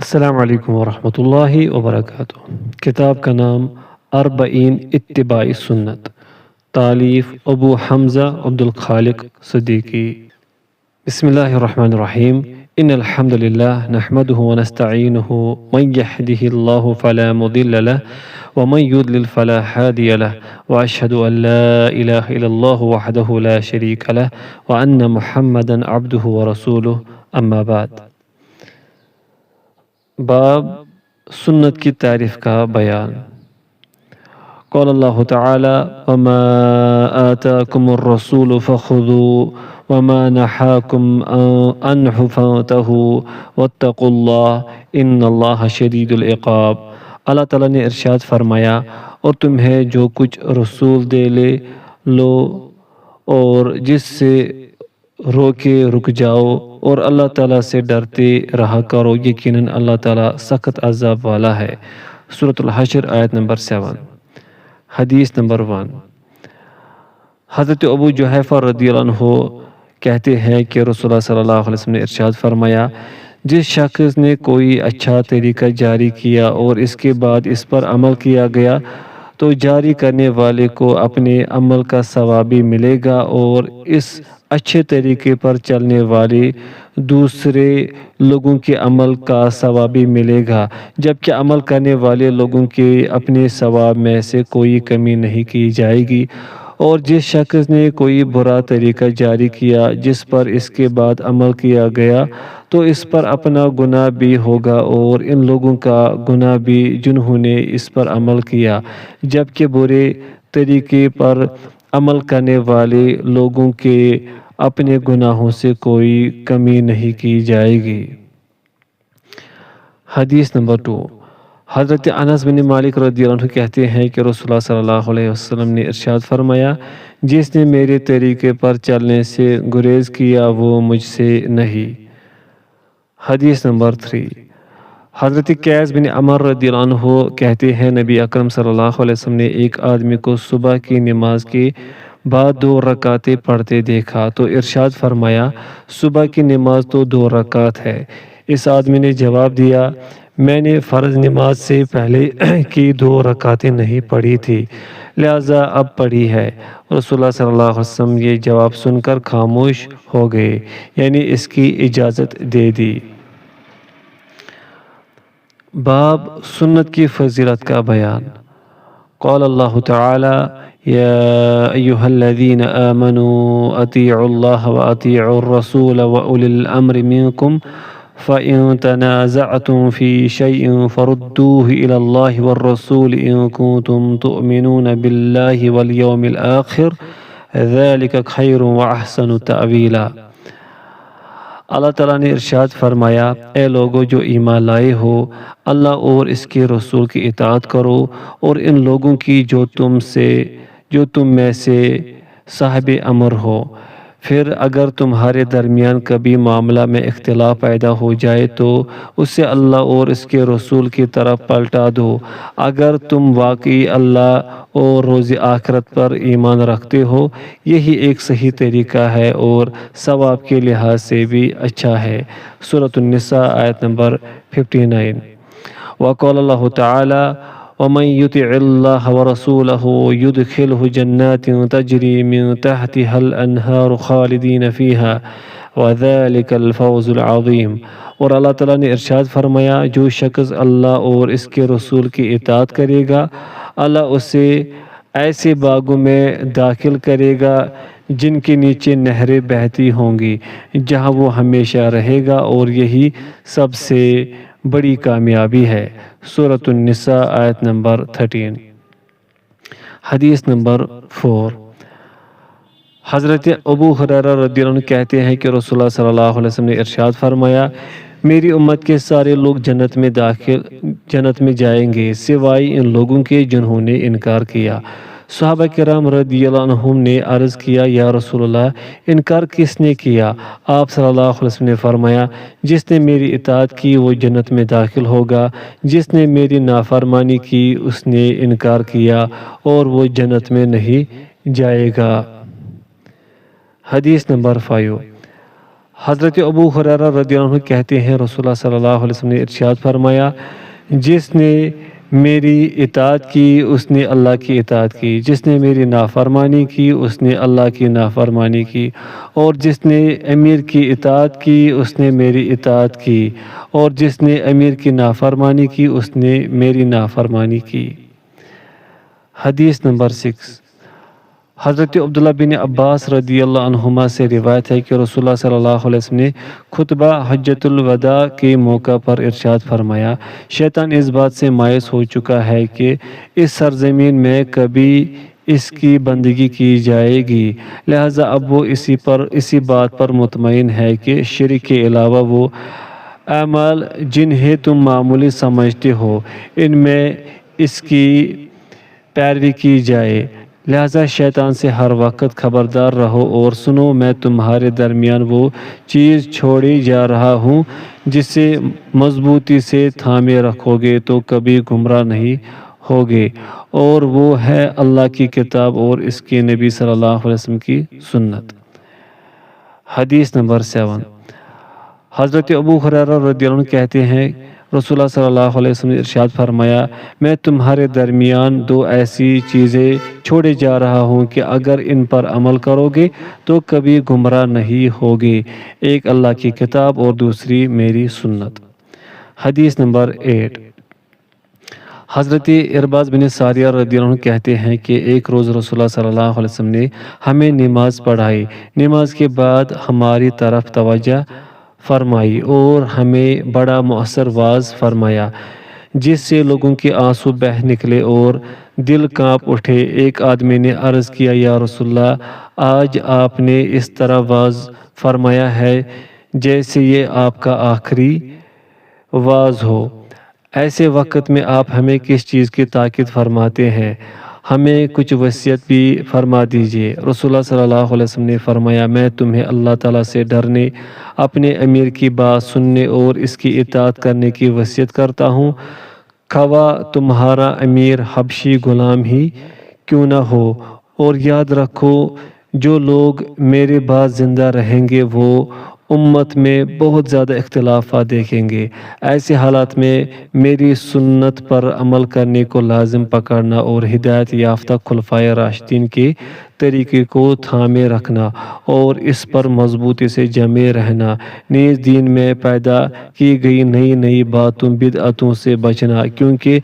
السلام علیکم ورحمۃ اللہ وبرکاتہ۔ کتاب کا نام اربعین اتباع سنت، تالیف ابو حمزہ عبد الخالق صدیقی۔ بسم اللہ الرحمن الرحیم۔ ان الحمد للہ نحمده ونستعینه من يهده الله فلا مضل له ومن يضلل فلا هادي له واشهد ان لا اله الا الله وحده لا شريك له وان محمدا عبده ورسوله اما بعد۔ باب سنت کی تعریف کا بیان۔ قال اللہ تعالی وما آتاکم الرسول فخذوا وما نحاکم عنہ فانتہوا واتقوا اللہ ان اللہ شدید العقاب۔ اللہ تعالیٰ نے ارشاد فرمایا، اور تمہیں جو کچھ رسول دے لے لو، اور جس سے روکے رک جاؤ، اور اللہ تعالیٰ سے ڈرتے رہا کرو، یقیناً اللہ تعالیٰ سخت عذاب والا ہے۔ سورۃ الحشر آیت نمبر 7۔ حدیث نمبر 1۔ حضرت ابو جحیفہ رضی اللہ عنہ کہتے ہیں کہ رسول اللہ صلی اللہ علیہ وسلم نے ارشاد فرمایا، جس شخص نے کوئی اچھا طریقہ جاری کیا اور اس کے بعد اس پر عمل کیا گیا تو جاری کرنے والے کو اپنے عمل کا ثواب بھی ملے گا، اور اس اچھے طریقے پر چلنے والے دوسرے لوگوں کے عمل کا ثواب بھی ملے گا، جبکہ عمل کرنے والے لوگوں کے اپنے ثواب میں سے کوئی کمی نہیں کی جائے گی۔ اور جس شخص نے کوئی برا طریقہ جاری کیا جس پر اس کے بعد عمل کیا گیا تو اس پر اپنا گناہ بھی ہوگا اور ان لوگوں کا گناہ بھی جنہوں نے اس پر عمل کیا، جبکہ برے طریقے پر عمل کرنے والے لوگوں کے اپنے گناہوں سے کوئی کمی نہیں کی جائے گی۔ حدیث نمبر 2۔ حضرت انس بن مالک رضی اللہ عنہ کہتے ہیں کہ رسول اللہ صلی اللہ علیہ وسلم نے ارشاد فرمایا، جس نے میرے طریقے پر چلنے سے گریز کیا وہ مجھ سے نہیں۔ حدیث نمبر 3۔ حضرت قیس بن عمر رضی اللہ عنہ کہتے ہیں، نبی اکرم صلی اللہ علیہ وسلم نے ایک آدمی کو صبح کی نماز کے بعد 2 رکعتیں پڑھتے دیکھا تو ارشاد فرمایا، صبح کی نماز تو 2 رکعت ہے۔ اس آدمی نے جواب دیا، میں نے فرض نماز سے پہلے کی 2 رکعتیں نہیں پڑھی تھی، لہٰذا اب پڑھی ہے۔ رسول اللہ صلی اللہ علیہ وسلم یہ جواب سن کر خاموش ہو گئے، یعنی اس کی اجازت دے دی۔ باب سنت کی فضیلت کا بیان۔ قال اللہ تعالی یا ایہا الذین آمنوا اطیعوا اللہ واطیعوا الرسول واولی الامر منکم فَإِن تَنَازَعْتُمْ فِي شَيْءٍ فَرُدُّوهُ إِلَى اللَّهِ وَالرَّسُولِ إِن كُنتُمْ تُؤْمِنُونَ بِاللَّهِ وَالْيَوْمِ الْآخِرِ ذَلِكَ خَيْرٌ وَأَحْسَنُ تَأْوِيلًا۔ اللہ تعالیٰ نے ارشاد فرمایا، اے لوگو جو ایمان لائے ہو، اللہ اور اس کے رسول کی اطاعت کرو، اور ان لوگوں کی جو تم میں سے صاحب امر ہو۔ پھر اگر تمہارے درمیان کبھی معاملہ میں اختلاف پیدا ہو جائے تو اسے اللہ اور اس کے رسول کی طرف پلٹا دو۔ اگر تم واقعی اللہ اور روز آخرت پر ایمان رکھتے ہو، یہی ایک صحیح طریقہ ہے اور ثواب کے لحاظ سے بھی اچھا ہے۔ سورۃ النساء آیت نمبر 59۔ وقال اللہ تعالی وَمَن يُطِعِ اللَّهَ وَرَسُولَهُ يُدْخِلْهُ جَنَّاتٍ تَجْرِي مِن تَحْتِهَا الْأَنْهَارُ خَالِدِينَ فِيهَا وَذَلِكَ الْفَوْزُ الْعَظِيمُ۔ اور اللہ تعالیٰ نے ارشاد فرمایا، جو شخص اللہ اور اس کے رسول کی اطاعت کرے گا، اللہ اسے ایسے باغوں میں داخل کرے گا جن کے نیچے نہریں بہتی ہوں گی، جہاں وہ ہمیشہ رہے گا، اور یہی سب سے بڑی کامیابی ہے۔ سورۃ النساء آیت نمبر 13۔ حدیث نمبر 4۔ حضرت ابو ہریرہ رضی اللہ عنہ کہتے ہیں کہ رسول اللہ صلی اللہ علیہ وسلم نے ارشاد فرمایا، میری امت کے سارے لوگ جنت میں جائیں گے سوائے ان لوگوں کے جنہوں نے انکار کیا۔ صحابہ کرام رضی اللہ عنہم نے عرض کیا، یا رسول اللہ، انکار کس نے کیا؟ آپ صلی اللہ علیہ وسلم نے فرمایا، جس نے میری اطاعت کی وہ جنت میں داخل ہوگا، جس نے میری نافرمانی کی اس نے انکار کیا اور وہ جنت میں نہیں جائے گا۔ حدیث نمبر 5۔ حضرت ابو ہریرہ رضی اللہ عنہ کہتے ہیں رسول اللہ صلی اللہ علیہ وسلم نے ارشاد فرمایا، جس نے میری اطاعت کی اس نے اللہ کی اطاعت کی، جس نے میری نافرمانی کی اس نے اللہ کی نافرمانی کی، اور جس نے امیر کی اطاعت کی اس نے میری اطاعت کی، اور جس نے امیر کی نافرمانی کی اس نے میری نافرمانی کی۔ حدیث نمبر 6، حضرت عبداللہ بن عباس رضی اللہ عنہما سے روایت ہے کہ رسول اللہ صلی اللہ علیہ وسلم نے خطبہ حجۃ الوداع کے موقع پر ارشاد فرمایا، شیطان اس بات سے مایوس ہو چکا ہے کہ اس سرزمین میں کبھی اس کی بندگی کی جائے گی، لہٰذا اب وہ اسی بات پر مطمئن ہے کہ شرک کے علاوہ وہ اعمال جنہیں تم معمولی سمجھتے ہو ان میں اس کی پیروی کی جائے، لہٰذا شیطان سے ہر وقت خبردار رہو اور سنو، میں تمہارے درمیان وہ چیز چھوڑی جا رہا ہوں جسے مضبوطی سے تھامے رکھو گے تو کبھی گمراہ نہیں ہوگے، اور وہ ہے اللہ کی کتاب اور اس کے نبی صلی اللہ علیہ وسلم کی سنت۔ حدیث نمبر 7، حضرت ابو ہریرہ رضی اللہ عنہ کہتے ہیں رسول اللہ صلی اللہ علیہ وسلم نے ارشاد فرمایا، میں تمہارے درمیان دو ایسی چیزیں چھوڑے جا رہا ہوں کہ اگر ان پر عمل کرو گے تو کبھی گمراہ نہیں ہوگے، ایک اللہ کی کتاب اور دوسری میری سنت۔ حدیث نمبر 8، حضرت ارباز بن ساریہ رضی اللہ عنہ کہتے ہیں کہ ایک روز رسول اللہ صلی اللہ علیہ وسلم نے ہمیں نماز پڑھائی، نماز کے بعد ہماری طرف توجہ فرمائی اور ہمیں بڑا مؤثر واعظ فرمایا جس سے لوگوں کے آنسو بہہ نکلے اور دل کانپ اٹھے۔ ایک آدمی نے عرض کیا، یا رسول اللہ، آج آپ نے اس طرح واعظ فرمایا ہے جیسے یہ آپ کا آخری واعظ ہو، ایسے وقت میں آپ ہمیں کس چیز کی تاکید فرماتے ہیں؟ ہمیں کچھ وصیت بھی فرما دیجیے۔ رسول اللہ صلی اللہ علیہ وسلم نے فرمایا، میں تمہیں اللہ تعالیٰ سے ڈرنے، اپنے امیر کی بات سننے اور اس کی اطاعت کرنے کی وصیت کرتا ہوں، خواہ تمہارا امیر حبشی غلام ہی کیوں نہ ہو، اور یاد رکھو جو لوگ میرے بعد زندہ رہیں گے وہ امت میں بہت زیادہ اختلافات دیکھیں گے، ایسے حالات میں میری سنت پر عمل کرنے کو لازم پکڑنا اور ہدایت یافتہ خلفائے راشدین کے طریقے کو تھامے رکھنا اور اس پر مضبوطی سے جمے رہنا، نیز دین میں پیدا کی گئی نئی باتوں بدعتوں سے بچنا، کیونکہ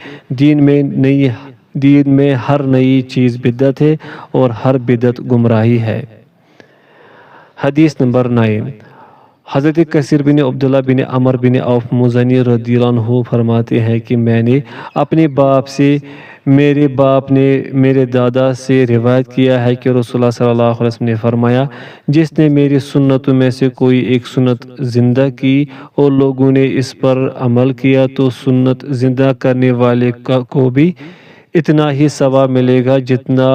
دین میں ہر نئی چیز بدعت ہے اور ہر بدعت گمراہی ہے۔ حدیث نمبر 9، حضرت کثیر بن عبداللہ بن عمر بن عوف مزنی رضی اللہ عنہ فرماتے ہیں کہ میں نے اپنے باپ سے، میرے باپ نے میرے دادا سے روایت کیا ہے کہ رسول اللہ صلی اللہ علیہ وسلم نے فرمایا، جس نے میری سنتوں میں سے کوئی ایک سنت زندہ کی اور لوگوں نے اس پر عمل کیا تو سنت زندہ کرنے والے کو بھی اتنا ہی ثواب ملے گا جتنا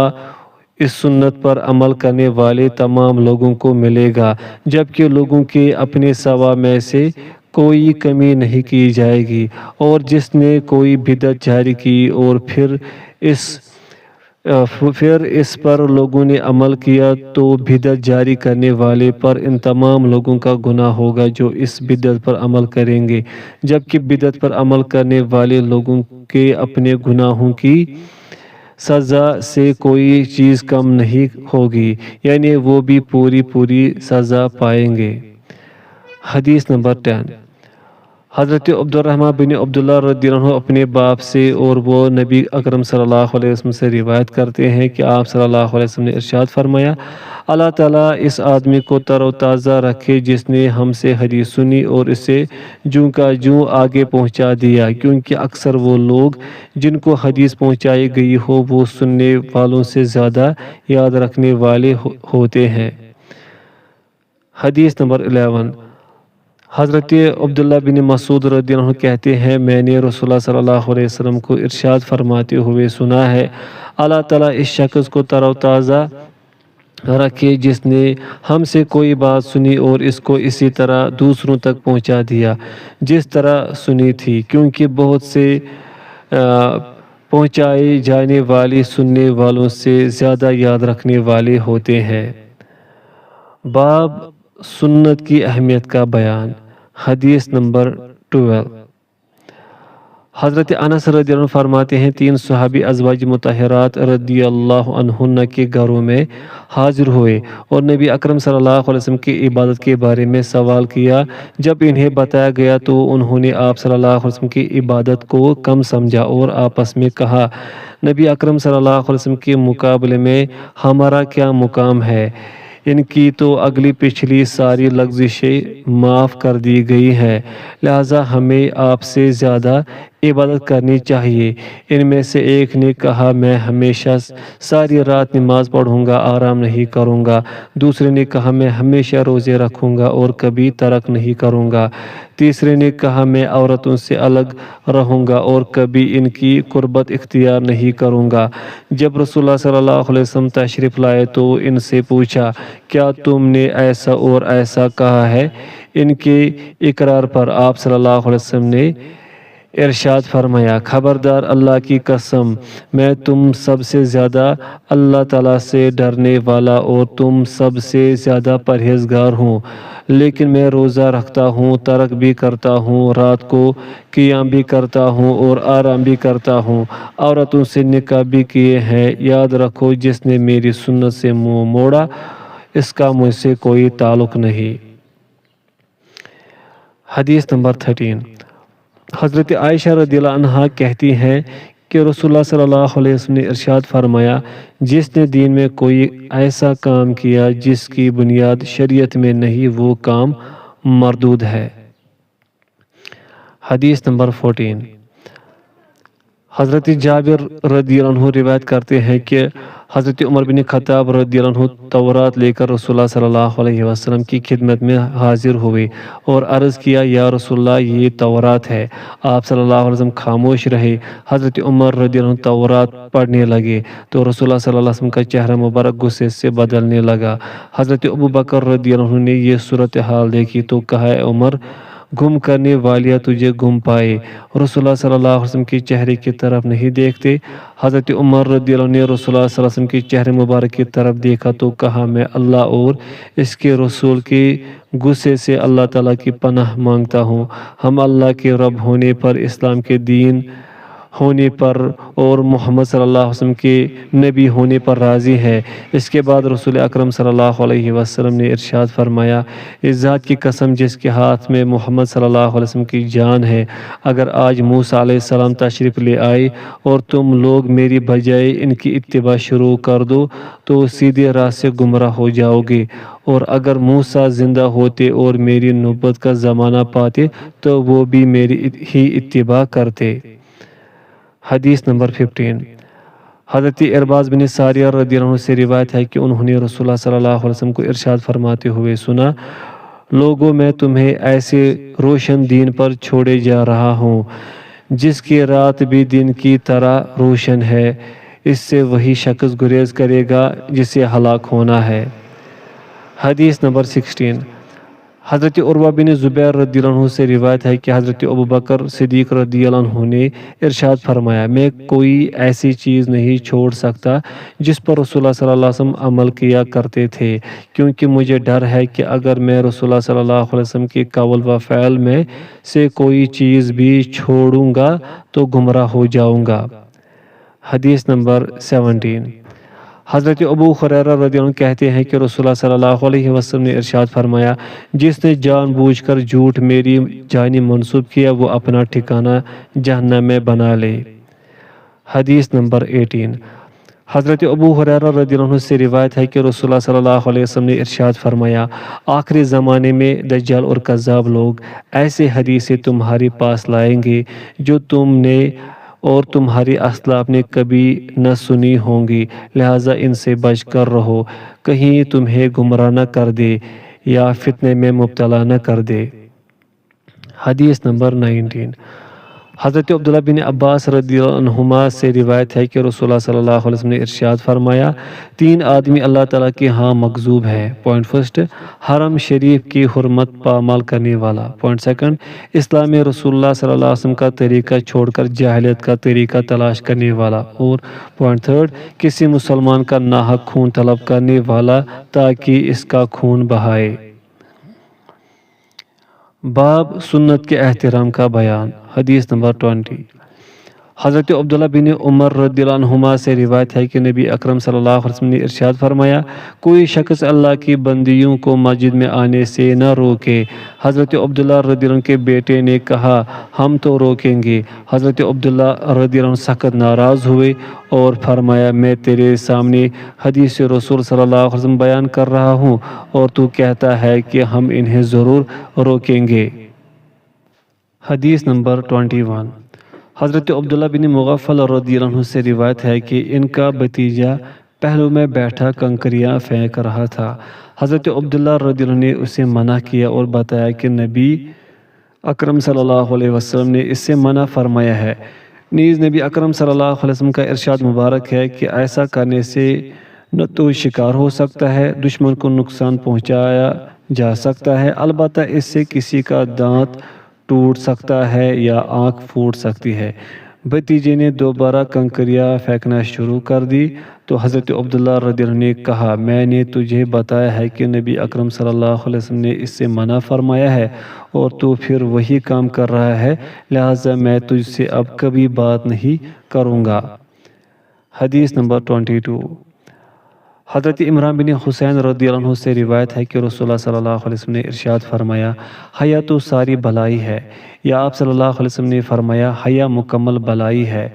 اس سنت پر عمل کرنے والے تمام لوگوں کو ملے گا، جبکہ لوگوں کے اپنے ثواب میں سے کوئی کمی نہیں کی جائے گی، اور جس نے کوئی بدعت جاری کی اور پھر اس پر لوگوں نے عمل کیا تو بدعت جاری کرنے والے پر ان تمام لوگوں کا گناہ ہوگا جو اس بدعت پر عمل کریں گے، جبکہ بدعت پر عمل کرنے والے لوگوں کے اپنے گناہوں کی سزا سے کوئی چیز کم نہیں ہوگی، یعنی وہ بھی پوری سزا پائیں گے۔ حدیث نمبر 10، حضرت عبد الرحمن بن عبداللہ رضی اللہ عنہ اپنے باپ سے اور وہ نبی اکرم صلی اللہ علیہ وسلم سے روایت کرتے ہیں کہ آپ صلی اللہ علیہ وسلم نے ارشاد فرمایا، اللہ تعالیٰ اس آدمی کو تر و تازہ رکھے جس نے ہم سے حدیث سنی اور اسے جوں کا جوں آگے پہنچا دیا، کیونکہ اکثر وہ لوگ جن کو حدیث پہنچائی گئی ہو وہ سننے والوں سے زیادہ یاد رکھنے والے ہوتے ہیں۔ حدیث نمبر 11، حضرت عبداللہ بن مسعود رضی اللہ عنہ کہتے ہیں، میں نے رسول اللہ صلی اللہ علیہ وسلم کو ارشاد فرماتے ہوئے سنا ہے، اللہ تعالیٰ اس شخص کو تر و تازہ رکھے جس نے ہم سے کوئی بات سنی اور اس کو اسی طرح دوسروں تک پہنچا دیا جس طرح سنی تھی، کیونکہ بہت سے پہنچائی جانے والی سننے والوں سے زیادہ یاد رکھنے والے ہوتے ہیں۔ باب سنت کی اہمیت کا بیان۔ حدیث نمبر 12۔ حضرت انس رضی اللہ عنہ فرماتے ہیں 3 صحابی ازواج مطہرات رضی اللہ عنہن کے گھروں میں حاضر ہوئے اور نبی اکرم صلی اللہ علیہ وسلم کی عبادت کے بارے میں سوال کیا۔ جب انہیں بتایا گیا تو انہوں نے آپ صلی اللہ علیہ وسلم کی عبادت کو کم سمجھا اور آپس میں کہا، نبی اکرم صلی اللہ علیہ وسلم کے مقابلے میں ہمارا کیا مقام ہے؟ ان کی تو اگلی پچھلی ساری لغزشیں معاف کر دی گئی ہیں، لہٰذا ہمیں آپ سے زیادہ عبادت کرنی چاہیے۔ ان میں سے ایک نے کہا، میں ہمیشہ ساری رات نماز پڑھوں گا، آرام نہیں کروں گا۔ دوسرے نے کہا، میں ہمیشہ روزے رکھوں گا اور کبھی ترک نہیں کروں گا۔ تیسرے نے کہا، میں عورتوں سے الگ رہوں گا اور کبھی ان کی قربت اختیار نہیں کروں گا۔ جب رسول اللہ صلی اللہ علیہ وسلم تشریف لائے تو ان سے پوچھا، کیا تم نے ایسا اور ایسا کہا ہے؟ ان کے اقرار پر آپ صلی اللہ علیہ وسلم نے ارشاد فرمایا، خبردار، اللہ کی قسم، میں تم سب سے زیادہ اللہ تعالیٰ سے ڈرنے والا اور تم سب سے زیادہ پرہیزگار ہوں، لیکن میں روزہ رکھتا ہوں، ترک بھی کرتا ہوں، رات کو قیام بھی کرتا ہوں اور آرام بھی کرتا ہوں، عورتوں سے نکاح بھی کیے ہیں۔ یاد رکھو، جس نے میری سنت سے منہ موڑا اس کا مجھ سے کوئی تعلق نہیں۔ حدیث نمبر 13۔ حضرت عائشہ رضی اللہ عنہا کہتی ہیں کہ رسول اللہ صلی اللہ علیہ وسلم نے ارشاد فرمایا، جس نے دین میں کوئی ایسا کام کیا جس کی بنیاد شریعت میں نہیں، وہ کام مردود ہے۔ حدیث نمبر 14۔ حضرت جابر رضی اللہ عنہ روایت کرتے ہیں کہ حضرت عمر بن خطاب رضی اللہ عنہ تورات لے کر رسول اللہ صلی اللہ علیہ وسلم کی خدمت میں حاضر ہوئے اور عرض کیا، یا رسول اللہ، یہ تورات ہے۔ آپ صلی اللہ علیہ وسلم خاموش رہے۔ حضرت عمر رضی اللہ عنہ تورات پڑھنے لگے تو رسول اللہ صلی اللہ علیہ وسلم کا چہرہ مبارک غصے سے بدلنے لگا۔ حضرت ابوبکر رضی اللہ عنہ نے یہ صورتحال دیکھی تو کہا، اے عمر، گم کرنے والیا تجھے گم پائے، رسول اللہ صلی اللہ علیہ وسلم کے چہرے کی طرف نہیں دیکھتے؟ حضرت عمر رضی اللہ عنہ نے رسول اللہ صلی اللہ علیہ وسلم کے چہرے مبارک کی طرف دیکھا تو کہا، میں اللہ اور اس کے رسول کے غصے سے اللہ تعالیٰ کی پناہ مانگتا ہوں۔ ہم اللہ کے رب ہونے پر، اسلام کے دین ہونے پر اور محمد صلی اللہ علیہ وسلم کے نبی ہونے پر راضی ہے۔ اس کے بعد رسول اکرم صلی اللہ علیہ وسلم نے ارشاد فرمایا، اس ذات کی قسم جس کے ہاتھ میں محمد صلی اللہ علیہ وسلم کی جان ہے، اگر آج موسیٰ علیہ السلام تشریف لے آئے اور تم لوگ میری بجائے ان کی اتباع شروع کر دو تو سیدھے راہ سے گمراہ ہو جاؤ گے، اور اگر موسیٰ زندہ ہوتے اور میری نبوت کا زمانہ پاتے تو وہ بھی میری ہی اتباع کرتے۔ حدیث نمبر 15۔ حضرت ارباز بن ساریہ رضی اللہ عنہ سے روایت ہے کہ انہوں نے رسول اللہ صلی اللہ علیہ وسلم کو ارشاد فرماتے ہوئے سنا، لوگوں، میں تمہیں ایسے روشن دین پر چھوڑے جا رہا ہوں جس کی رات بھی دن کی طرح روشن ہے، اس سے وہی شخص گریز کرے گا جسے ہلاک ہونا ہے۔ حدیث نمبر 16۔ حضرت عروہ بن زبیر رضی اللہ عنہ سے روایت ہے کہ حضرت ابوبکر صدیق رضی اللہ عنہ نے ارشاد فرمایا، میں کوئی ایسی چیز نہیں چھوڑ سکتا جس پر رسول اللہ صلی اللہ علیہ وسلم عمل کیا کرتے تھے، کیونکہ مجھے ڈر ہے کہ اگر میں رسول اللہ صلی اللہ علیہ وسلم کے قول و فعل میں سے کوئی چیز بھی چھوڑوں گا تو گمراہ ہو جاؤں گا۔ حدیث نمبر 17۔ حضرت ابو ہریرہ رضی اللہ عنہ کہتے ہیں کہ رسول اللہ صلی اللہ علیہ وسلم نے ارشاد فرمایا، جس نے جان بوجھ کر جھوٹ میری جانب منسوب کیا وہ اپنا ٹھکانہ جہنم میں بنا لے۔ حدیث نمبر 18۔ حضرت ابو ہریرہ رضی اللہ عنہ سے روایت ہے کہ رسول اللہ صلی اللہ علیہ وسلم نے ارشاد فرمایا، آخری زمانے میں دجال اور کذاب لوگ ایسے حدیثیں تمہارے پاس لائیں گے جو تم نے اور تمہاری اسلاف نے کبھی نہ سنی ہوں گی، لہٰذا ان سے بچ کر رہو، کہیں تمہیں گمراہ نہ کر دے یا فتنے میں مبتلا نہ کر دے۔ حدیث نمبر 19۔ حضرت عبداللہ بن عباس رضی اللہ عنہما سے روایت ہے کہ رسول اللہ صلی اللہ علیہ وسلم نے ارشاد فرمایا، 3 آدمی اللہ تعالیٰ کے ہاں مغضوب ہے۔ پوائنٹ فرسٹ، حرم شریف کی حرمت پامال کرنے والا۔ پوائنٹ سیکنڈ، اسلام میں رسول اللہ صلی اللہ علیہ وسلم کا طریقہ چھوڑ کر جاہلیت کا طریقہ تلاش کرنے والا۔ اور پوائنٹ تھرڈ، کسی مسلمان کا ناحق خون طلب کرنے والا تاکہ اس کا خون بہائے۔ باب سنت کے احترام کا بیان۔ حدیث نمبر 20۔ حضرت عبداللہ بن عمر رضی اللہ عنہما سے روایت ہے کہ نبی اکرم صلی اللہ علیہ وسلم نے ارشاد فرمایا، کوئی شخص اللہ کی بندیوں کو مسجد میں آنے سے نہ روکے۔ حضرت عبداللہ رضی اللہ عنہ کے بیٹے نے کہا، ہم تو روکیں گے۔ حضرت عبداللہ رضی اللہ عنہ سخت ناراض ہوئے اور فرمایا، میں تیرے سامنے حدیث رسول صلی اللہ علیہ وسلم بیان کر رہا ہوں اور تو کہتا ہے کہ ہم انہیں ضرور روکیں گے۔ حدیث نمبر 21۔ حضرت عبداللہ بن مغفل رضی اللہ عنہ سے روایت ہے کہ ان کا بھتیجا پہلو میں بیٹھا کنکریاں پھینک رہا تھا۔ حضرت عبداللہ رضی اللہ عنہ نے اسے منع کیا اور بتایا کہ نبی اکرم صلی اللہ علیہ وسلم نے اس سے منع فرمایا ہے۔ نیز نبی اکرم صلی اللہ علیہ وسلم کا ارشاد مبارک ہے کہ ایسا کرنے سے نہ تو شکار ہو سکتا ہے، دشمن کو نقصان پہنچایا جا سکتا ہے، البتہ اس سے کسی کا دانت ٹوٹ سکتا ہے یا آنکھ پھوٹ سکتی ہے۔ بھتیجے نے دوبارہ کنکریاں پھینکنا شروع کر دی تو حضرت عبداللہ رضی اللہ عنہ نے کہا، میں نے تجھے بتایا ہے کہ نبی اکرم صلی اللہ علیہ وسلم نے اس سے منع فرمایا ہے اور تو پھر وہی کام کر رہا ہے، لہٰذا میں تجھ سے اب کبھی بات نہیں کروں گا۔ حدیث نمبر 22۔ حضرت عمران بن حسین رضی اللہ عنہ سے روایت ہے کہ رسول اللہ صلی اللہ علیہ وسلم نے ارشاد فرمایا، حیا تو ساری بھلائی ہے، یا آپ صلی اللہ علیہ وسلم نے فرمایا، حیا مکمل بھلائی ہے۔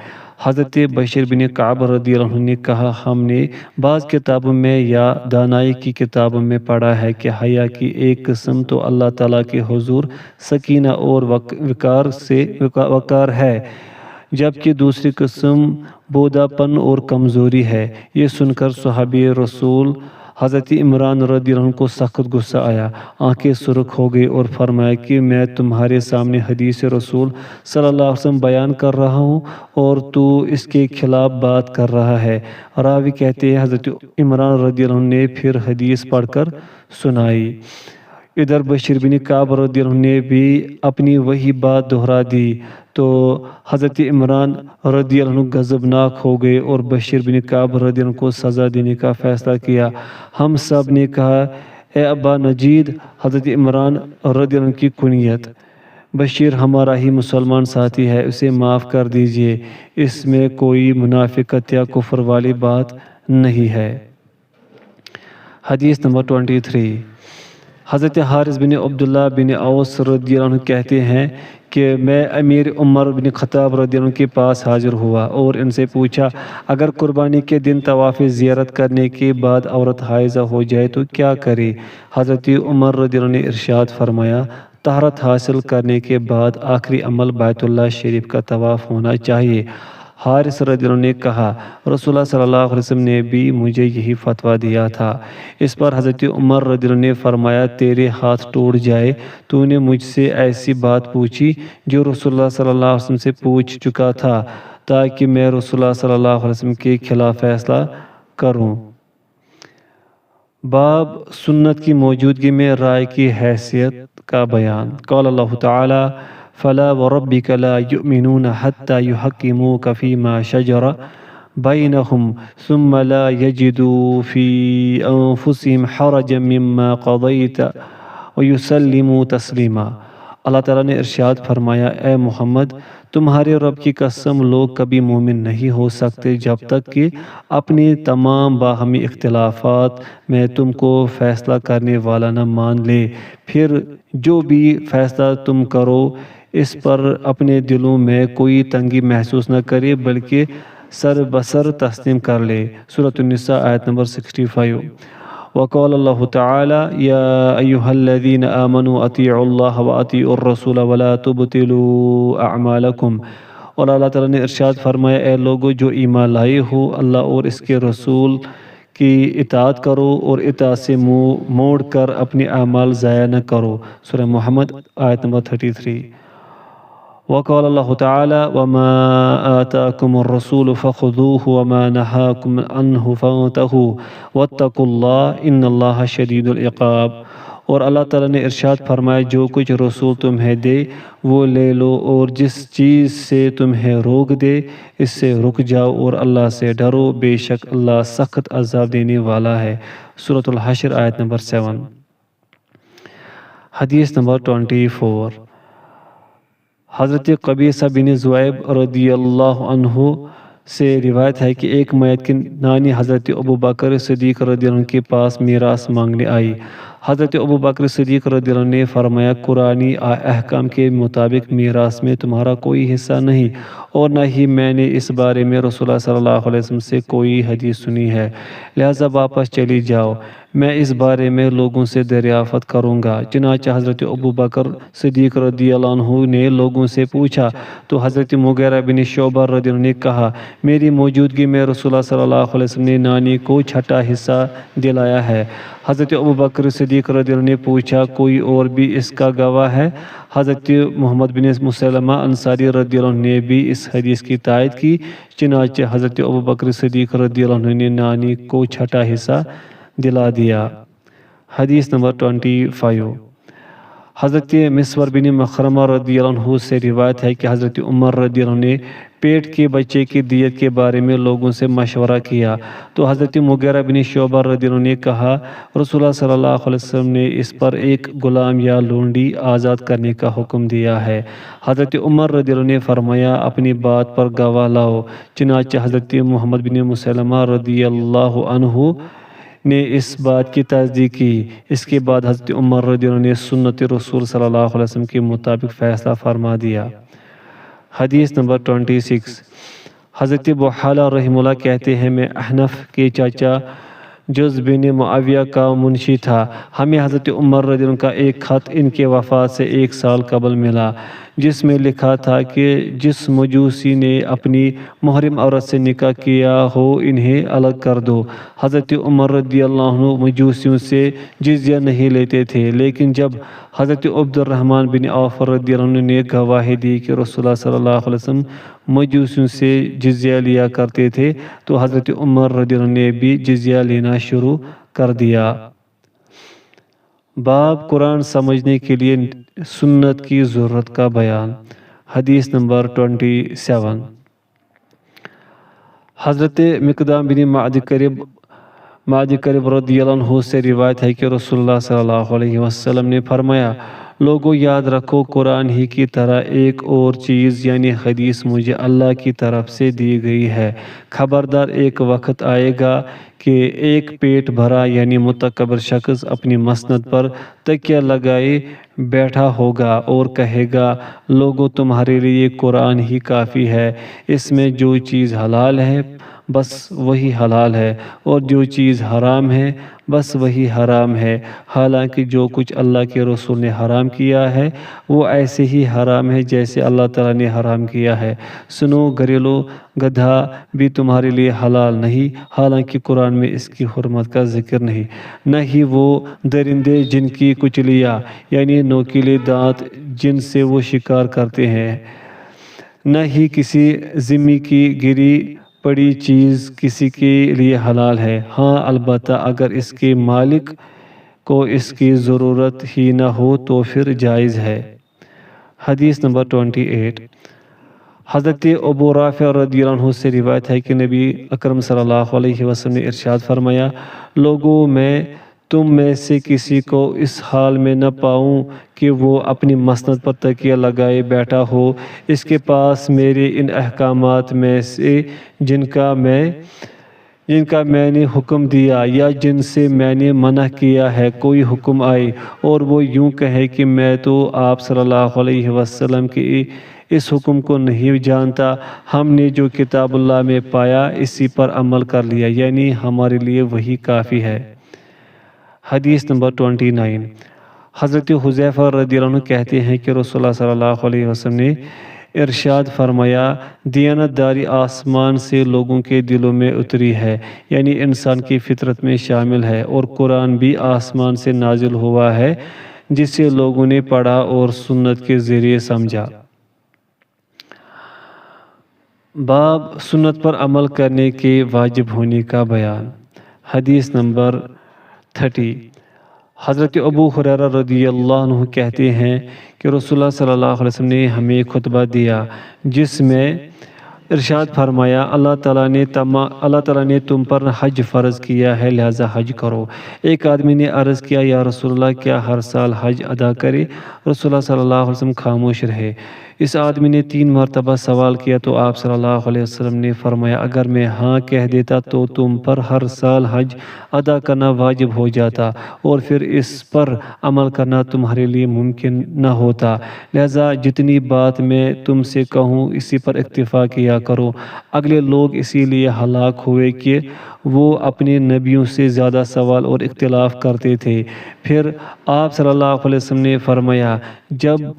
حضرت بشیر بن کعب رضی اللہ عنہ نے کہا، ہم نے بعض کتابوں میں یا دانائی کی کتابوں میں پڑھا ہے کہ حیا کی ایک قسم تو اللہ تعالیٰ کے حضور سکینہ اور وقار ہے، جبکہ دوسری قسم بودا پن اور کمزوری ہے۔ یہ سن کر صحابی رسول حضرت عمران رضی اللہ عنہ کو سخت غصہ آیا، آنکھیں سرخ ہو گئی اور فرمایا کہ میں تمہارے سامنے حدیث رسول صلی اللہ علیہ وسلم بیان کر رہا ہوں اور تو اس کے خلاف بات کر رہا ہے۔ راوی کہتے ہیں حضرت عمران رضی اللہ عنہ نے پھر حدیث پڑھ کر سنائی۔ ادھر بشیر بن کعب رضی اللہ عنہ نے بھی اپنی وہی بات دہرا دی تو حضرت عمران رضی اللہ عنہ غضبناک ہو گئے اور بشیر بن کعب رضی اللہ عنہ کو سزا دینے کا فیصلہ کیا۔ ہم سب نے کہا، اے ابا نجید، حضرت عمران رضی اللہ عنہ کی کنیت، بشیر ہمارا ہی مسلمان ساتھی ہے، اسے معاف کر دیجئے، اس میں کوئی منافقت یا کفر والی بات نہیں ہے۔ حدیث نمبر 23۔ حضرت حارث بن عبداللہ بن اوس رضی اللہ عنہ کہتے ہیں کہ میں امیر عمر بن خطاب رضی اللہ عنہ کے پاس حاضر ہوا اور ان سے پوچھا، اگر قربانی کے دن طواف زیارت کرنے کے بعد عورت حائضہ ہو جائے تو کیا کرے؟ حضرت عمر رضی اللہ عنہ نے ارشاد فرمایا، طہارت حاصل کرنے کے بعد آخری عمل بیت اللہ شریف کا طواف ہونا چاہیے۔ حارث رضی اللہ عنہ نے کہا، رسول اللہ صلی اللہ علیہ وسلم نے بھی مجھے یہی فتویٰ دیا تھا۔ اس پر حضرت عمر رضی اللہ عنہ نے فرمایا، تیرے ہاتھ ٹوٹ جائے، تو نے مجھ سے ایسی بات پوچھی جو رسول اللہ صلی اللہ علیہ وسلم سے پوچھ چکا تھا، تاکہ میں رسول اللہ صلی اللہ علیہ وسلم کے خلاف فیصلہ کروں۔ باب سنت کی موجودگی میں رائے کی حیثیت کا بیان۔ قال اللہ تعالی، فلا وربک لا یؤمنون حتی یحکموک فیما شجر بینہم ثم لا یجدوا فی انفسہم حرجا مما قضیت ویسلموا تسلیما۔ اللہ تعالیٰ نے ارشاد فرمایا، اے محمد، تمہارے رب کی قسم لوگ کبھی مومن نہیں ہو سکتے جب تک کہ اپنی تمام باہمی اختلافات میں تم کو فیصلہ کرنے والا نہ مان لے، پھر جو بھی فیصلہ تم کرو اس پر اپنے دلوں میں کوئی تنگی محسوس نہ کرے بلکہ سر بسر تسلیم کر لے۔ سورۃ النساء آیت نمبر 65۔ وقال اللہ تعالی، یا ایہا الذین آمنوا اطیعوا اللہ واطیعوا الرسول ولا تبطلوا اعمالکم۔ اور اللہ تعالیٰ نے ارشاد فرمایا، اے لوگو جو ایمان لائے ہو، اللہ اور اس کے رسول کی اطاعت کرو اور اطاعت سے منہ موڑ کر اپنے اعمال ضائع نہ کرو۔ سورہ محمد آیت نمبر 33۔ وقال اللہ تعالی، وما آتاکم الرسول فخذوہ وما نہاکم عنہ فانتہوا واتقوا اللہ ان اللہ شدید العقاب۔ اور اللہ تعالیٰ نے ارشاد فرمایا، جو کچھ رسول تمہیں دے وہ لے لو اور جس چیز سے تمہیں روک دے اس سے رک جاؤ اور اللہ سے ڈرو، بے شک اللہ سخت عذاب دینے والا ہے۔ سورۃ الحشر آیت نمبر 7۔ حدیث نمبر 24۔ حضرت قبیصہ بن ذؤیب رضی اللہ عنہ سے روایت ہے کہ ایک میت کی نانی حضرت ابو بکر صدیق رضی اللہ عنہ کے پاس میراث مانگنے آئی۔ حضرت ابو بکر صدیق رضی اللہ عنہ نے فرمایا، قرآنی احکام کے مطابق میراث میں تمہارا کوئی حصہ نہیں، اور نہ ہی میں نے اس بارے میں رسول اللہ صلی اللہ علیہ وسلم سے کوئی حدیث سنی ہے، لہٰذا واپس چلی جاؤ، میں اس بارے میں لوگوں سے دریافت کروں گا۔ چنانچہ حضرت ابو بکر صدیق رضی اللہ عنہ نے لوگوں سے پوچھا تو حضرت مغیرہ بن شعبہ رضی اللہ عنہ نے کہا، میری موجودگی میں رسول اللہ صلی اللہ علیہ وسلم نے نانی کو چھٹا حصہ دلایا ہے۔ حضرت ابو بکر صدیق رضی اللہ عنہ نے پوچھا، کوئی اور بھی اس کا گواہ ہے؟ حضرت محمد بن مسلمہ انصاری رضی اللہ عنہ نے بھی اس حدیث کی تائید کی۔ چنانچہ حضرت ابو بکر صدیق رضی اللہ عنہ نے نانی کو چھٹا حصہ دلا دیا۔ حدیث نمبر 25۔ حضرت مسور بن مخرمہ رضی اللہ عنہ سے روایت ہے کہ حضرت عمر رضی اللہ عنہ نے پیٹ کے بچے کی دیت کے بارے میں لوگوں سے مشورہ کیا تو حضرت مغیرہ بن شعبہ رضی اللہ عنہ نے کہا، رسول اللہ صلی اللہ علیہ وسلم نے اس پر ایک غلام یا لونڈی آزاد کرنے کا حکم دیا ہے۔ حضرت عمر رضی اللہ عنہ نے فرمایا، اپنی بات پر گواہ لاؤ۔ چنانچہ حضرت محمد بن مسلمہ رضی اللہ عنہ نے اس بات کی تصدیق کی۔ اس کے بعد حضرت عمر رضی اللہ عنہ نے سنت رسول صلی اللہ علیہ وسلم کے مطابق فیصلہ فرما دیا۔ حدیث نمبر 26۔ حضرت بحالہ رحمہ اللہ کہتے ہیں، میں احنف کے چاچا جز بن معاویہ کا منشی تھا۔ ہمیں حضرت عمر رضی اللہ عنہ کا ایک خط ان کے وفات سے 1 سال قبل ملا، جس میں لکھا تھا کہ جس مجوسی نے اپنی محرم عورت سے نکاح کیا ہو انہیں الگ کر دو۔ حضرت عمر رضی اللہ عنہ مجوسیوں سے جزیہ نہیں لیتے تھے، لیکن جب حضرت عبد الرحمن بن عوف رضی اللہ عنہ نے گواہی دی کہ رسول اللہ صلی اللہ علیہ وسلم مجوسیوں سے جزیہ لیا کرتے تھے تو حضرت عمر رضی اللہ عنہ نے بھی جزیہ لینا شروع کر دیا۔ باب قرآن سمجھنے کے لیے سنت کی ضرورت کا بیان۔ حدیث نمبر 27۔ حضرت مقدام بن معد کرب رضی اللہ عنہ سے روایت ہے کہ رسول اللہ صلی اللہ علیہ وسلم نے فرمایا، لوگوں یاد رکھو، قرآن ہی کی طرح ایک اور چیز یعنی حدیث مجھے اللہ کی طرف سے دی گئی ہے۔ خبردار، ایک وقت آئے گا کہ ایک پیٹ بھرا یعنی متکبر شخص اپنی مسند پر تکیہ لگائے بیٹھا ہوگا اور کہے گا، لوگوں تمہارے لیے قرآن ہی کافی ہے، اس میں جو چیز حلال ہے بس وہی حلال ہے اور جو چیز حرام ہے بس وہی حرام ہے، حالانکہ جو کچھ اللہ کے رسول نے حرام کیا ہے وہ ایسے ہی حرام ہے جیسے اللہ تعالیٰ نے حرام کیا ہے۔ سنو، گھریلو گدھا بھی تمہارے لیے حلال نہیں، حالانکہ قرآن میں اس کی حرمت کا ذکر نہیں، نہ ہی وہ درندے جن کی کچلیاں یعنی نوکیلے دانت جن سے وہ شکار کرتے ہیں، نہ ہی کسی ذمہ کی گری پڑی چیز کسی کے لیے حلال ہے، ہاں البتہ اگر اس کے مالک کو اس کی ضرورت ہی نہ ہو تو پھر جائز ہے۔ حدیث نمبر 28۔ حضرت ابو رافع رضی اللہ عنہ سے روایت ہے کہ نبی اکرم صلی اللہ علیہ وسلم نے ارشاد فرمایا، لوگوں میں تم میں سے کسی کو اس حال میں نہ پاؤں کہ وہ اپنی مسند پر تکیہ لگائے بیٹھا ہو، اس کے پاس میرے ان احکامات میں سے جن کا میں نے حکم دیا یا جن سے میں نے منع کیا ہے کوئی حکم آئے اور وہ یوں کہے کہ میں تو آپ صلی اللہ علیہ وسلم کے اس حکم کو نہیں جانتا، ہم نے جو کتاب اللہ میں پایا اسی پر عمل کر لیا، یعنی ہمارے لیے وہی کافی ہے۔ حدیث نمبر 29۔ حضرت حذیفہ رضی اللہ عنہ کہتے ہیں کہ رسول اللہ صلی اللہ علیہ وسلم نے ارشاد فرمایا، دیانت داری آسمان سے لوگوں کے دلوں میں اتری ہے، یعنی انسان کی فطرت میں شامل ہے، اور قرآن بھی آسمان سے نازل ہوا ہے جسے لوگوں نے پڑھا اور سنت کے ذریعے سمجھا۔ باب سنت پر عمل کرنے کے واجب ہونے کا بیان۔ حدیث نمبر 30۔ حضرت ابو ہریرہ رضی اللہ عنہ کہتے ہیں کہ رسول اللہ صلی اللہ علیہ وسلم نے ہمیں خطبہ دیا جس میں ارشاد فرمایا اللہ تعالیٰ نے تم پر حج فرض کیا ہے لہذا حج کرو۔ ایک آدمی نے عرض کیا یا رسول اللہ کیا ہر سال حج ادا کرے؟ رسول اللہ صلی اللہ علیہ وسلم خاموش رہے۔ اس آدمی نے 3 مرتبہ سوال کیا تو آپ صلی اللہ علیہ وسلم نے فرمایا اگر میں ہاں کہہ دیتا تو تم پر ہر سال حج ادا کرنا واجب ہو جاتا اور پھر اس پر عمل کرنا تمہارے لیے ممکن نہ ہوتا، لہذا جتنی بات میں تم سے کہوں اسی پر اکتفا کیا کرو۔ اگلے لوگ اسی لیے ہلاک ہوئے کہ وہ اپنے نبیوں سے زیادہ سوال اور اختلاف کرتے تھے۔ پھر آپ صلی اللہ علیہ وسلم نے فرمایا جب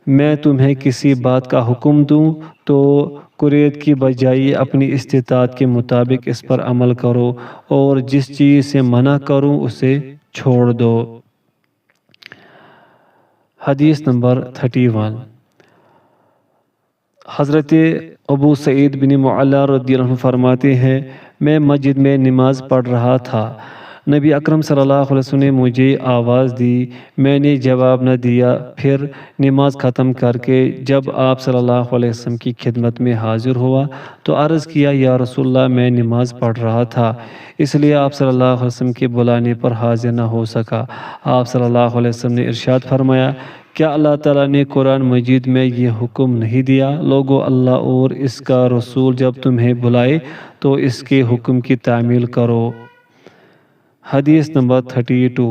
میں تمہیں کسی بات کا حکم دوں تو قریت کی بجائے اپنی استطاعت کے مطابق اس پر عمل کرو اور جس چیز سے منع کروں اسے چھوڑ دو۔ حدیث نمبر 31۔ حضرت ابو سعید بن معلا رضی اللہ عنہ فرماتے ہیں میں مسجد میں نماز پڑھ رہا تھا، نبی اکرم صلی اللہ علیہ وسلم نے مجھے آواز دی، میں نے جواب نہ دیا، پھر نماز ختم کر کے جب آپ صلی اللہ علیہ وسلم کی خدمت میں حاضر ہوا تو عرض کیا یا رسول اللہ میں نماز پڑھ رہا تھا اس لیے آپ صلی اللہ علیہ وسلم کے بلانے پر حاضر نہ ہو سکا۔ آپ صلی اللہ علیہ وسلم نے ارشاد فرمایا کیا اللہ تعالیٰ نے قرآن مجید میں یہ حکم نہیں دیا لوگو اللہ اور اس کا رسول جب تمہیں بلائے تو اس کے حکم کی تعمیل کرو۔ حدیث نمبر 32۔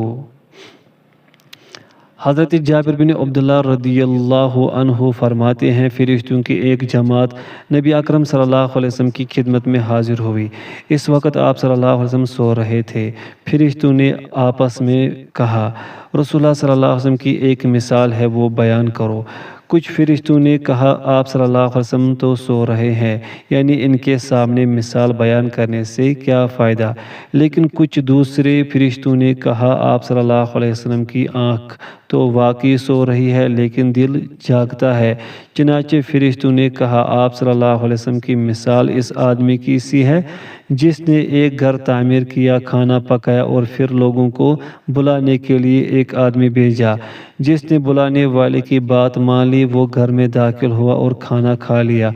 حضرت جابر بن عبداللہ رضی اللہ عنہ فرماتے ہیں فرشتوں کی ایک جماعت نبی اکرم صلی اللہ علیہ وسلم کی خدمت میں حاضر ہوئی، اس وقت آپ صلی اللہ علیہ وسلم سو رہے تھے۔ فرشتوں نے آپس میں کہا رسول اللہ صلی اللہ علیہ وسلم کی ایک مثال ہے وہ بیان کرو۔ کچھ فرشتوں نے کہا آپ صلی اللہ علیہ وسلم تو سو رہے ہیں، یعنی ان کے سامنے مثال بیان کرنے سے کیا فائدہ؟ لیکن کچھ دوسرے فرشتوں نے کہا آپ صلی اللہ علیہ وسلم کی آنکھ تو واقعی سو رہی ہے لیکن دل جاگتا ہے، چنانچہ فرشتوں نے کہا آپ صلی اللہ علیہ وسلم کی مثال اس آدمی کی سی ہے جس نے ایک گھر تعمیر کیا، کھانا پکایا اور پھر لوگوں کو بلانے کے لیے ایک آدمی بھیجا، جس نے بلانے والے کی بات مان لی وہ گھر میں داخل ہوا اور کھانا کھا لیا،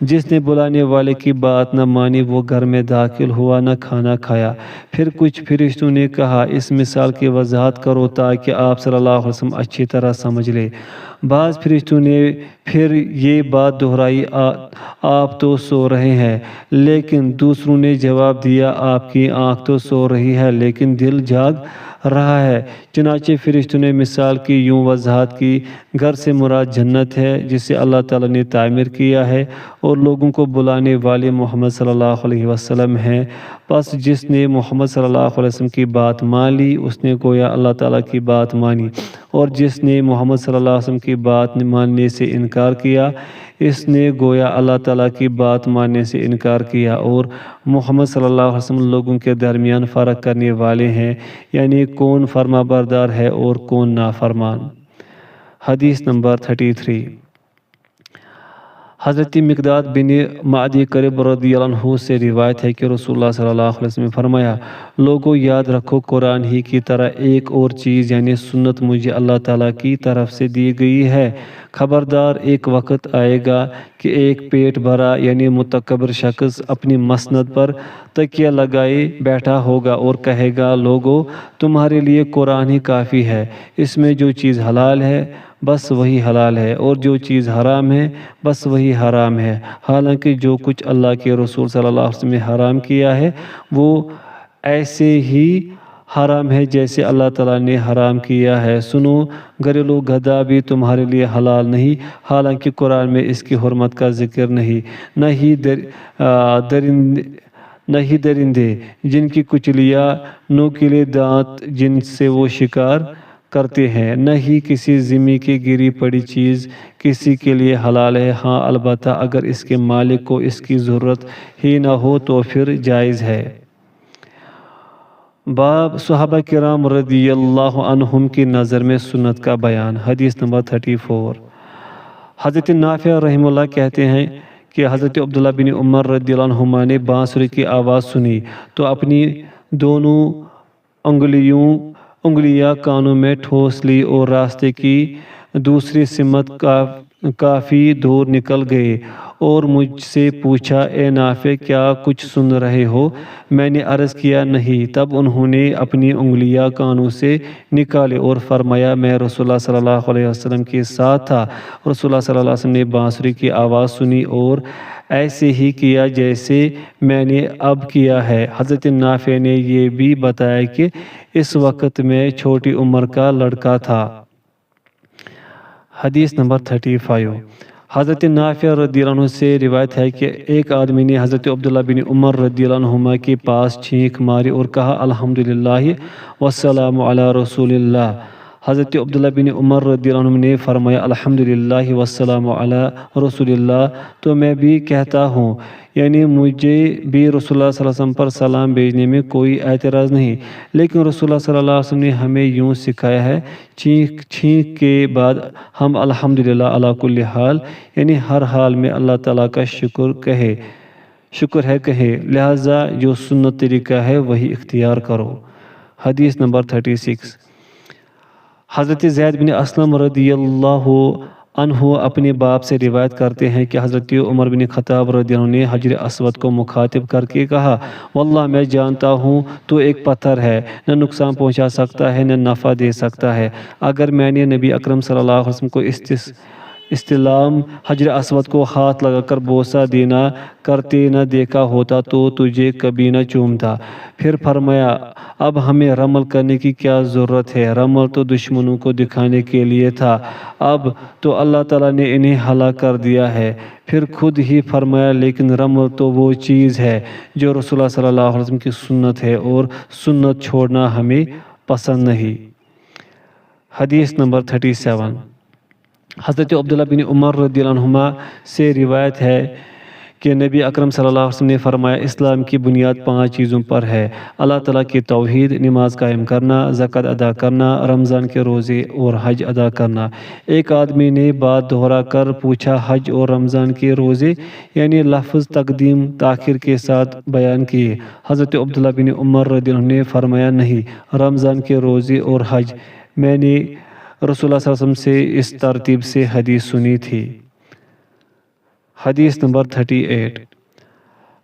جس نے بلانے والے کی بات نہ مانی وہ گھر میں داخل ہوا نہ کھانا کھایا۔ پھر کچھ فرشتوں نے کہا اس مثال کی وضاحت کرو تاکہ آپ صلی اللہ علیہ وسلم اچھی طرح سمجھ لے۔ بعض فرشتوں نے پھر یہ بات دہرائی آپ تو سو رہے ہیں، لیکن دوسروں نے جواب دیا آپ کی آنکھ تو سو رہی ہے لیکن دل جاگ رہا ہے۔ چنانچہ فرشتوں نے مثال کی یوں وضاحت کی گھر سے مراد جنت ہے جسے اللہ تعالیٰ نے تعمیر کیا ہے اور لوگوں کو بلانے والے محمد صلی اللہ علیہ وسلم ہیں، پس جس نے محمد صلی اللہ علیہ وسلم کی بات مان لی اس نے گویا اللہ تعالیٰ کی بات مانی، اور جس نے محمد صلی اللہ علیہ وسلم کی بات ماننے سے انکار کیا اس نے گویا اللہ تعالیٰ کی بات ماننے سے انکار کیا، اور محمد صلی اللہ علیہ وسلم لوگوں کے درمیان فرق کرنے والے ہیں، یعنی کون فرما بردار ہے اور کون نافرمان۔ حدیث نمبر 33۔ حضرت مقداد بن معدی کرب رضی اللہ عنہ سے روایت ہے کہ رسول اللہ صلی اللہ علیہ وسلم نے فرمایا لوگوں یاد رکھو قرآن ہی کی طرح ایک اور چیز یعنی سنت مجھے اللہ تعالیٰ کی طرف سے دی گئی ہے، خبردار ایک وقت آئے گا کہ ایک پیٹ بھرا یعنی متکبر شخص اپنی مسند پر تکیہ لگائے بیٹھا ہوگا اور کہے گا لوگو تمہارے لیے قرآن ہی کافی ہے، اس میں جو چیز حلال ہے بس وہی حلال ہے اور جو چیز حرام ہے بس وہی حرام ہے، حالانکہ جو کچھ اللہ کے رسول صلی اللہ علیہ وسلم نے حرام کیا ہے وہ ایسے ہی حرام ہے جیسے اللہ تعالیٰ نے حرام کیا ہے۔ سنو گھریلو گدھا بھی تمہارے لیے حلال نہیں، حالانکہ قرآن میں اس کی حرمت کا ذکر نہیں، نہ ہی درندے جن کی کچلیاں نوکیلے دانت جن سے وہ شکار کرتے ہیں، نہ ہی کسی ذمہ کی گری پڑی چیز کسی کے لیے حلال ہے، ہاں البتہ اگر اس کے مالک کو اس کی ضرورت ہی نہ ہو تو پھر جائز ہے۔ باب صحابہ کرام رضی اللہ عنہم کی نظر میں سنت کا بیان۔ حدیث نمبر 34۔ حضرت نافع رحمہ اللہ کہتے ہیں کہ حضرت عبداللہ بن عمر رضی اللہ عنہما نے بانسری کی آواز سنی تو اپنی دونوں انگلیاں کانوں میں ٹھوس لی اور راستے کی دوسری سمت کافی دور نکل گئے اور مجھ سے پوچھا اے نافع کیا کچھ سن رہے ہو؟ میں نے عرض کیا نہیں۔ تب انہوں نے اپنی انگلیاں کانوں سے نکالے اور فرمایا میں رسول اللہ صلی اللہ علیہ وسلم کے ساتھ تھا۔ رسول اللہ صلی اللہ علیہ وسلم نے بانسری کی آواز سنی اور ایسے ہی کیا جیسے میں نے اب کیا ہے۔ حضرت نافع نے یہ بھی بتایا کہ اس وقت میں چھوٹی عمر کا لڑکا تھا۔ حدیث نمبر 35۔ حضرت نافع رضی اللہ عنہ سے روایت ہے کہ ایک آدمی نے حضرت عبداللہ بن عمر رضی اللہ عنہما کے پاس چھینک ماری اور کہا الحمدللہ والسلام علی رسول اللہ۔ حضرت عبداللہ بن عمر رضی اللہ عنہ نے فرمایا الحمدللہ والسلام علی رسول اللہ، تو میں بھی کہتا ہوں، یعنی مجھے بھی رسول اللہ صلی اللہ علیہ وسلم پر سلام بھیجنے میں کوئی اعتراض نہیں، لیکن رسول اللہ صلی اللہ علیہ وسلم نے ہمیں یوں سکھایا ہے، چھینک کے بعد ہم الحمدللہ علی کل حال، یعنی ہر حال میں اللہ تعالیٰ کا شکر ہے کہے، لہٰذا جو سنت طریقہ ہے وہی اختیار کرو۔ حدیث نمبر 36۔ حضرت زید بن اسلم رضی اللہ عنہ اپنے باپ سے روایت کرتے ہیں کہ حضرت عمر بن خطاب رضی اللہ عنہ نے حجر اسود کو مخاطب کر کے کہا واللہ میں جانتا ہوں تو ایک پتھر ہے، نہ نقصان پہنچا سکتا ہے نہ نفع دے سکتا ہے۔ اگر میں نے نبی اکرم صلی اللہ علیہ وسلم کو استلام حجر اسود کو ہاتھ لگا کر بوسہ دینا کرتے نہ دیکھا ہوتا تو تجھے کبھی نہ چومتا۔ پھر فرمایا اب ہمیں رمل کرنے کی کیا ضرورت ہے؟ رمل تو دشمنوں کو دکھانے کے لیے تھا، اب تو اللہ تعالیٰ نے انہیں ہلاک کر دیا ہے۔ پھر خود ہی فرمایا لیکن رمل تو وہ چیز ہے جو رسول اللہ صلی اللہ علیہ وسلم کی سنت ہے اور سنت چھوڑنا ہمیں پسند نہیں۔ حدیث نمبر 37۔ حضرت عبداللہ بن عمر رضی اللہ عنہما سے روایت ہے کہ نبی اکرم صلی اللہ علیہ وسلم نے فرمایا اسلام کی بنیاد 5 چیزوں پر ہے، اللہ تعالیٰ کی توحید، نماز قائم کرنا، زکوٰۃ ادا کرنا، رمضان کے روزے اور حج ادا کرنا۔ ایک آدمی نے بات دہرا کر پوچھا حج اور رمضان کے روزے؟ یعنی لفظ تقدیم تاخیر کے ساتھ بیان کیے۔ حضرت عبداللہ بن عمر رضی اللہ عنہ نے فرمایا نہیں، رمضان کے روزے اور حج۔ میں نے رسول اللہ صلی اللہ علیہ وسلم سے اس ترتیب سے حدیث سنی تھی۔ حدیث نمبر 38۔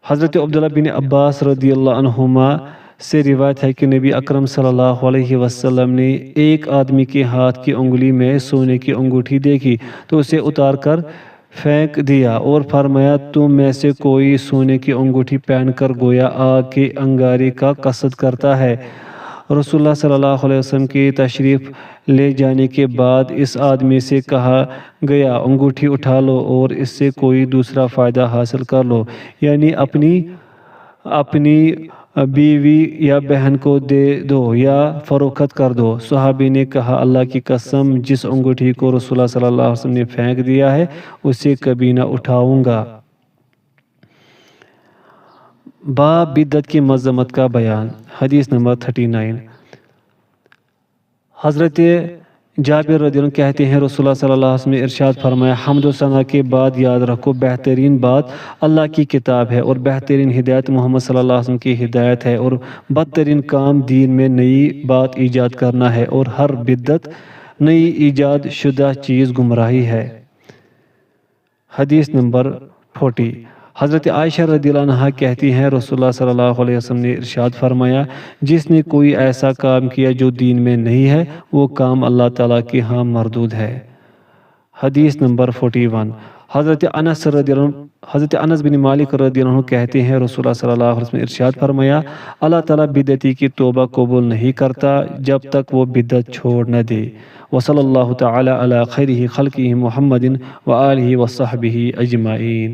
حضرت عبداللہ بن عباس رضی اللہ عنہما سے روایت ہے کہ نبی اکرم صلی اللہ علیہ وسلم نے ایک آدمی کے ہاتھ کی انگلی میں سونے کی انگوٹھی دیکھی تو اسے اتار کر پھینک دیا اور فرمایا تم میں سے کوئی سونے کی انگوٹھی پہن کر گویا آگ کے انگارے کا قصد کرتا ہے۔ رسول اللہ صلی اللہ علیہ وسلم کی تشریف لے جانے کے بعد اس آدمی سے کہا گیا انگوٹھی اٹھا لو اور اس سے کوئی دوسرا فائدہ حاصل کر لو، یعنی اپنی بیوی یا بہن کو دے دو یا فروخت کر دو۔ صحابی نے کہا اللہ کی قسم جس انگوٹھی کو رسول اللہ صلی اللہ علیہ وسلم نے پھینک دیا ہے اسے کبھی نہ اٹھاؤں گا۔ باب بدعت کی مذمت کا بیان۔ حدیث نمبر 39۔ حضرت جابر رضی اللہ عنہ کہتے ہیں رسول اللہ صلی اللہ علیہ وسلم نے ارشاد فرمایا حمد و ثنا کے بعد یاد رکھو بہترین بات اللہ کی کتاب ہے اور بہترین ہدایت محمد صلی اللہ علیہ وسلم کی ہدایت ہے، اور بدترین کام دین میں نئی بات ایجاد کرنا ہے، اور ہر بدعت نئی ایجاد شدہ چیز گمراہی ہے۔ حدیث نمبر 40۔ حضرت عائشہ رضی اللہ عنہا کہتی ہیں رسول اللہ صلی اللہ علیہ وسلم نے ارشاد فرمایا جس نے کوئی ایسا کام کیا جو دین میں نہیں ہے وہ کام اللہ تعالیٰ کے ہاں مردود ہے۔ حدیث نمبر 41۔ حضرت انس بن مالک رضی اللہ عنہ کہتے ہیں رسول اللہ صلی اللہ علیہ وسلم نے ارشاد فرمایا اللہ تعالیٰ بدعتی کی توبہ قبول نہیں کرتا جب تک وہ بدعت چھوڑ نہ دے۔ وصلی اللہ تعالی علی خیرہ خلقہ محمد وآلہ وصحبہ اجمعین۔